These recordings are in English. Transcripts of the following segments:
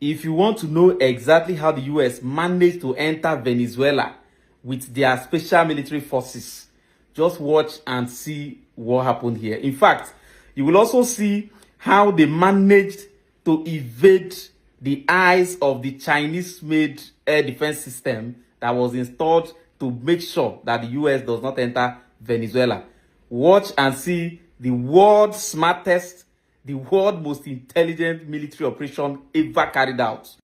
If you want to know exactly how the US managed to enter Venezuela with their special military forces, just watch and see what happened here. In fact, you will also see how they managed to evade the eyes of the Chinese-made air defense system that was installed to make sure that the US does not enter Venezuela. Watch and see the world's smartest, the world's most intelligent military operation ever carried out.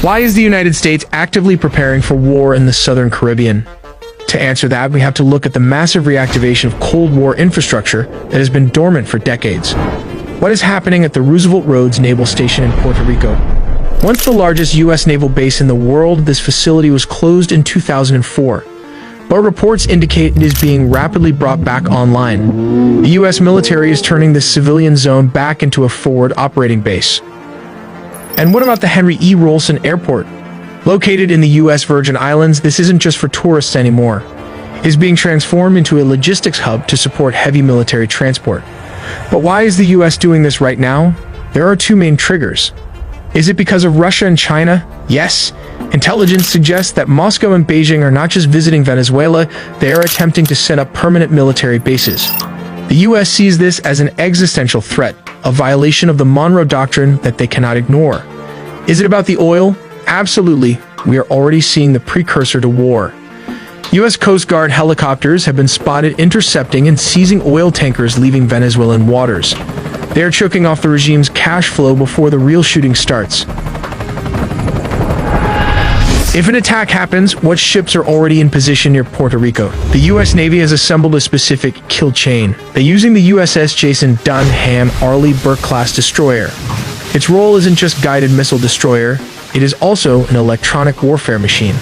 Why is the United States actively preparing for war in the Southern Caribbean? To answer that, we have to look at the massive reactivation of Cold War infrastructure that has been dormant for decades. What is happening at the Roosevelt Roads Naval Station in Puerto Rico? Once the largest U.S. naval base in the world, this facility was closed in 2004. But reports indicate it is being rapidly brought back online. The U.S. military is turning this civilian zone back into a forward operating base. And what about the Henry E. Rolson Airport? Located in the U.S. Virgin Islands, this isn't just for tourists anymore. It is being transformed into a logistics hub to support heavy military transport. But why is the U.S. doing this right now? There are two main triggers. Is it because of Russia and China? Yes. Intelligence suggests that Moscow and Beijing are not just visiting Venezuela, they are attempting to set up permanent military bases. The U.S. sees this as an existential threat, a violation of the Monroe Doctrine that they cannot ignore. Is it about the oil? Absolutely. We are already seeing the precursor to war. U.S. Coast Guard helicopters have been spotted intercepting and seizing oil tankers leaving Venezuelan waters. They are choking off the regime's cash flow before the real shooting starts. If an attack happens, what ships are already in position near Puerto Rico? The U.S. Navy has assembled a specific kill chain. They're using the USS Jason Dunham Arleigh Burke-class destroyer. Its role isn't just guided missile destroyer, it is also an electronic warfare machine.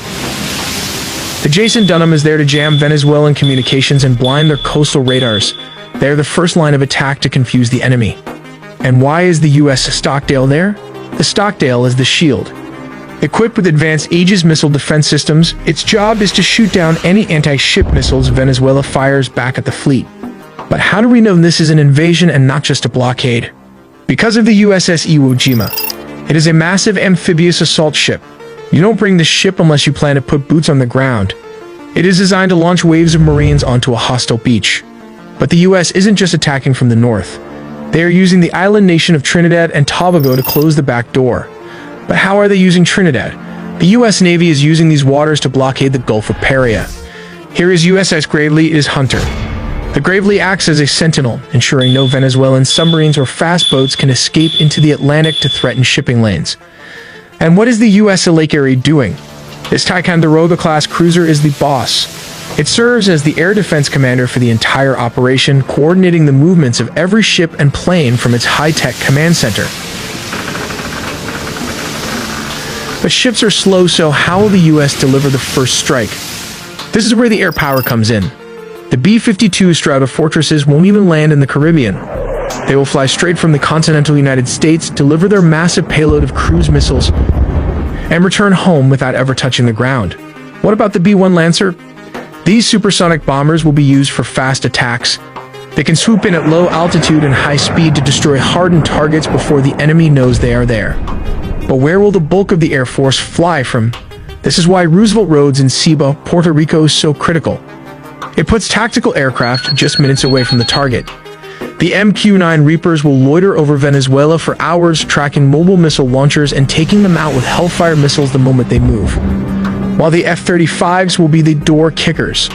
The Jason Dunham is there to jam Venezuelan communications and blind their coastal radars. They are the first line of attack to confuse the enemy. And why is the U.S. Stockdale there? The Stockdale is the shield. Equipped with advanced Aegis missile defense systems, its job is to shoot down any anti-ship missiles Venezuela fires back at the fleet. But how do we know this is an invasion and not just a blockade? Because of the USS Iwo Jima. It is a massive amphibious assault ship. You don't bring this ship unless you plan to put boots on the ground. It is designed to launch waves of Marines onto a hostile beach. But the U.S. isn't just attacking from the north. They are using the island nation of Trinidad and Tobago to close the back door. But how are they using Trinidad? The U.S. Navy is using these waters to blockade the Gulf of Paria. Here is USS Gravely, it is Hunter. The Gravely acts as a sentinel, ensuring no Venezuelan submarines or fast boats can escape into the Atlantic to threaten shipping lanes. And what is the U.S. Lake Erie doing? This Ticonderoga-class cruiser is the boss. It serves as the air defense commander for the entire operation, coordinating the movements of every ship and plane from its high-tech command center. But ships are slow, so how will the U.S. deliver the first strike? This is where the air power comes in. The B-52 Strata Fortresses won't even land in the Caribbean. They will fly straight from the continental United States, deliver their massive payload of cruise missiles, and return home without ever touching the ground. What about the B-1 Lancer? These supersonic bombers will be used for fast attacks. They can swoop in at low altitude and high speed to destroy hardened targets before the enemy knows they are there. But where will the bulk of the Air Force fly from? This is why Roosevelt Roads in Ciba, Puerto Rico is so critical. It puts tactical aircraft just minutes away from the target. The MQ-9 Reapers will loiter over Venezuela for hours, tracking mobile missile launchers and taking them out with Hellfire missiles the moment they move. While the F-35s will be the door kickers.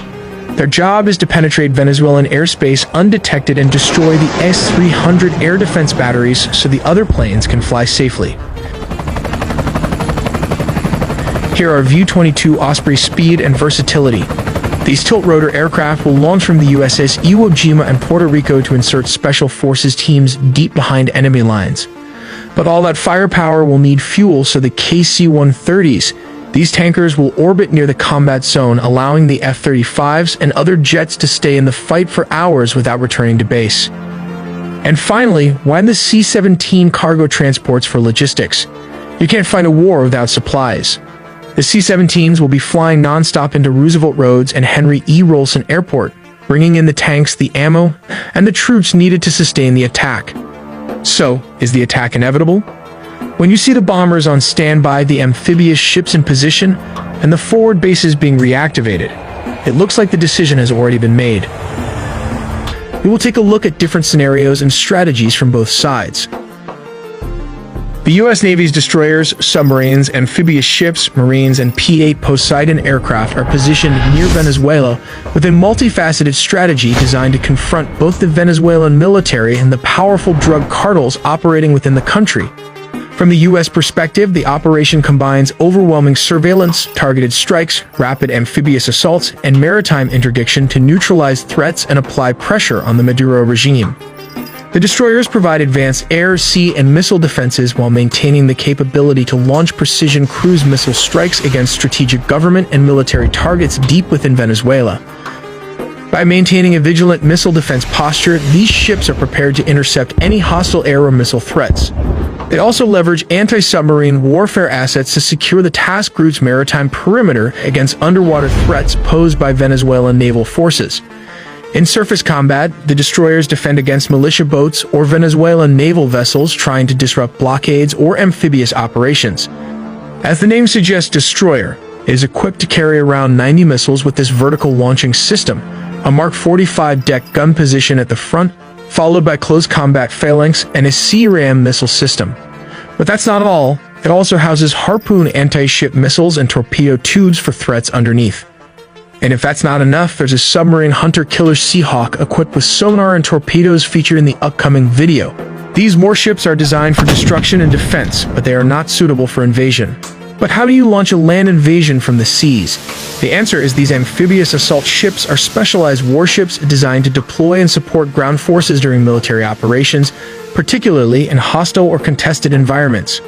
Their job is to penetrate Venezuelan airspace undetected and destroy the S-300 air defense batteries so the other planes can fly safely. Here are VU-22 Osprey speed and versatility. These tilt-rotor aircraft will launch from the USS Iwo Jima and Puerto Rico to insert Special Forces teams deep behind enemy lines. But all that firepower will need fuel, so the KC-130s, these tankers will orbit near the combat zone, allowing the F-35s and other jets to stay in the fight for hours without returning to base. And finally, why the C-17 cargo transports for logistics? You can't fight a war without supplies. The C-17s will be flying non-stop into Roosevelt Roads and Henry E. Rolson Airport, bringing in the tanks, the ammo, and the troops needed to sustain the attack. So, is the attack inevitable? When you see the bombers on standby, the amphibious ships in position, and the forward bases being reactivated, it looks like the decision has already been made. We will take a look at different scenarios and strategies from both sides. The U.S. Navy's destroyers, submarines, amphibious ships, marines, and P-8 Poseidon aircraft are positioned near Venezuela with a multifaceted strategy designed to confront both the Venezuelan military and the powerful drug cartels operating within the country. From the U.S. perspective, the operation combines overwhelming surveillance, targeted strikes, rapid amphibious assaults, and maritime interdiction to neutralize threats and apply pressure on the Maduro regime. The destroyers provide advanced air, sea, and missile defenses while maintaining the capability to launch precision cruise missile strikes against strategic government and military targets deep within Venezuela. By maintaining a vigilant missile defense posture, these ships are prepared to intercept any hostile air or missile threats. They also leverage anti-submarine warfare assets to secure the task group's maritime perimeter against underwater threats posed by Venezuelan naval forces. In surface combat, the destroyers defend against militia boats or Venezuelan naval vessels trying to disrupt blockades or amphibious operations. As the name suggests, destroyer, it is equipped to carry around 90 missiles with this vertical launching system, a Mark 45 deck gun position at the front, followed by close combat phalanx and a Sea-Ram missile system. But that's not all. It also houses Harpoon anti-ship missiles and torpedo tubes for threats underneath. And if that's not enough, there's a submarine hunter-killer Seahawk equipped with sonar and torpedoes featured in the upcoming video. These warships are designed for destruction and defense, but they are not suitable for invasion. But how do you launch a land invasion from the seas? The answer is these amphibious assault ships are specialized warships designed to deploy and support ground forces during military operations, particularly in hostile or contested environments.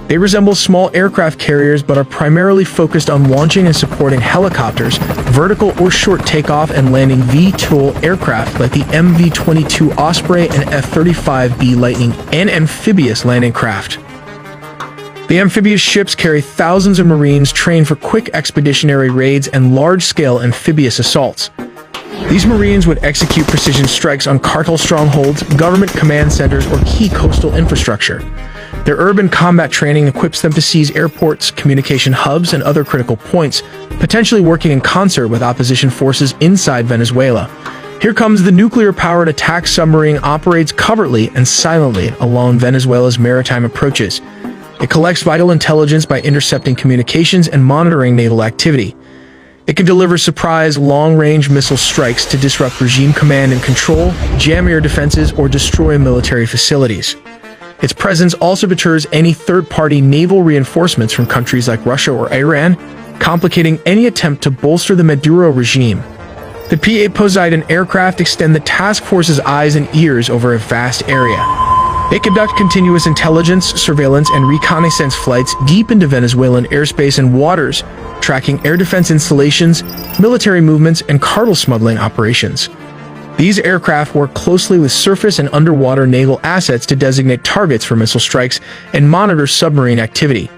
They resemble small aircraft carriers but are primarily focused on launching and supporting helicopters, vertical or short takeoff and landing VTOL aircraft like the MV-22 Osprey and F-35B Lightning, and amphibious landing craft. The amphibious ships carry thousands of Marines trained for quick expeditionary raids and large-scale amphibious assaults. These Marines would execute precision strikes on cartel strongholds, government command centers, or key coastal infrastructure. Their urban combat training equips them to seize airports, communication hubs, and other critical points, potentially working in concert with opposition forces inside Venezuela. Here comes the nuclear-powered attack submarine operates covertly and silently along Venezuela's maritime approaches. It collects vital intelligence by intercepting communications and monitoring naval activity. It can deliver surprise, long-range missile strikes to disrupt regime command and control, jam air defenses, or destroy military facilities. Its presence also deters any third-party naval reinforcements from countries like Russia or Iran, complicating any attempt to bolster the Maduro regime. The P-8 Poseidon aircraft extend the task force's eyes and ears over a vast area. They conduct continuous intelligence, surveillance, and reconnaissance flights deep into Venezuelan airspace and waters, tracking air defense installations, military movements, and cartel smuggling operations. These aircraft work closely with surface and underwater naval assets to designate targets for missile strikes and monitor submarine activity.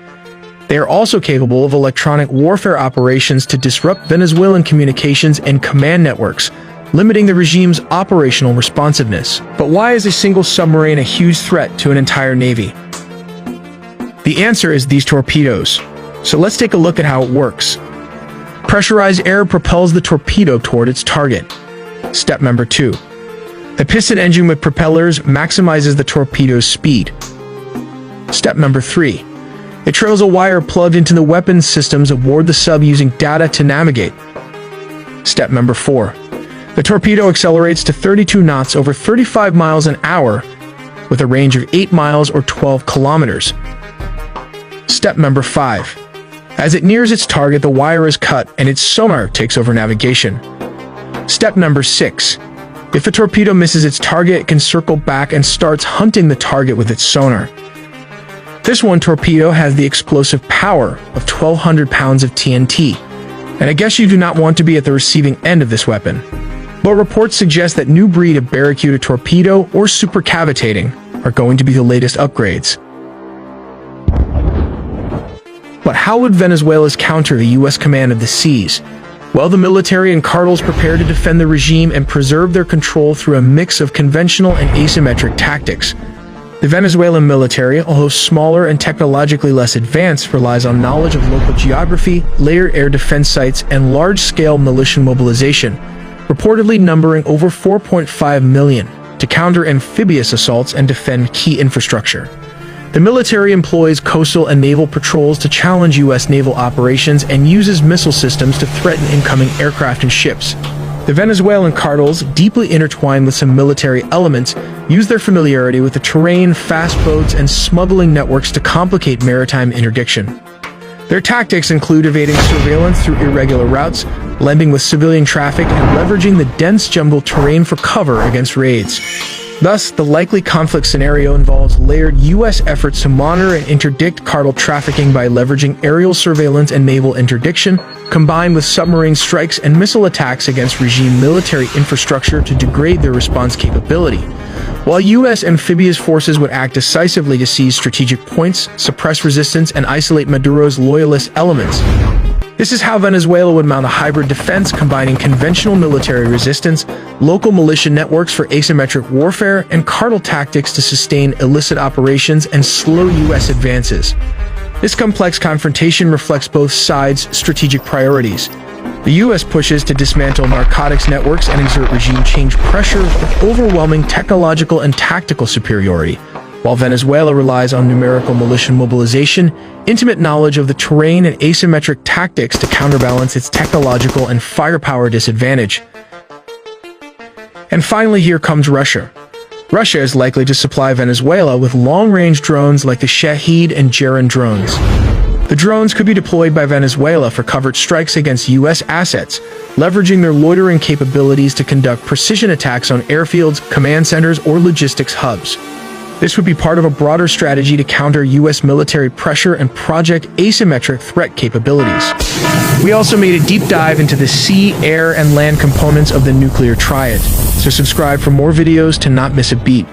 They are also capable of electronic warfare operations to disrupt Venezuelan communications and command networks, limiting the regime's operational responsiveness. But why is a single submarine a huge threat to an entire navy? The answer is these torpedoes. So let's take a look at how it works. Pressurized air propels the torpedo toward its target. Step number 2. The piston engine with propellers maximizes the torpedo's speed. Step number 3. It trails a wire plugged into the weapons systems aboard the sub using data to navigate. Step number 4. The torpedo accelerates to 32 knots over 35 miles an hour with a range of 8 miles or 12 kilometers. Step number 5. As it nears its target, the wire is cut and its sonar takes over navigation. Step number 6. If the torpedo misses its target, it can circle back and starts hunting the target with its sonar. This one torpedo has the explosive power of 1,200 pounds of TNT, and I guess you do not want to be at the receiving end of this weapon. But reports suggest that new breed of Barracuda torpedo or supercavitating are going to be the latest upgrades. But how would Venezuela's counter the U.S. command of the seas? Well, the military and cartels prepare to defend the regime and preserve their control through a mix of conventional and asymmetric tactics. The Venezuelan military, although smaller and technologically less advanced, relies on knowledge of local geography, layered air defense sites, and large-scale militia mobilization, reportedly numbering over 4.5 million, to counter amphibious assaults and defend key infrastructure. The military employs coastal and naval patrols to challenge U.S. naval operations and uses missile systems to threaten incoming aircraft and ships. The Venezuelan cartels, deeply intertwined with some military elements, use their familiarity with the terrain, fast boats, and smuggling networks to complicate maritime interdiction. Their tactics include evading surveillance through irregular routes, blending with civilian traffic, and leveraging the dense jungle terrain for cover against raids. Thus, the likely conflict scenario involves layered U.S. efforts to monitor and interdict cartel trafficking by leveraging aerial surveillance and naval interdiction, combined with submarine strikes and missile attacks against regime military infrastructure to degrade their response capability. While U.S. amphibious forces would act decisively to seize strategic points, suppress resistance, and isolate Maduro's loyalist elements, this is how Venezuela would mount a hybrid defense combining conventional military resistance, local militia networks for asymmetric warfare, and cartel tactics to sustain illicit operations and slow U.S. advances. This complex confrontation reflects both sides' strategic priorities. The U.S. pushes to dismantle narcotics networks and exert regime change pressure with overwhelming technological and tactical superiority, while Venezuela relies on numerical militia mobilization, intimate knowledge of the terrain, and asymmetric tactics to counterbalance its technological and firepower disadvantage. And finally, here comes Russia. Russia is likely to supply Venezuela with long-range drones like the Shahed and Geran drones. The drones could be deployed by Venezuela for covert strikes against U.S. assets, leveraging their loitering capabilities to conduct precision attacks on airfields, command centers, or logistics hubs. This would be part of a broader strategy to counter U.S. military pressure and project asymmetric threat capabilities. We also made a deep dive into the sea, air, and land components of the nuclear triad, so subscribe for more videos to not miss a beat.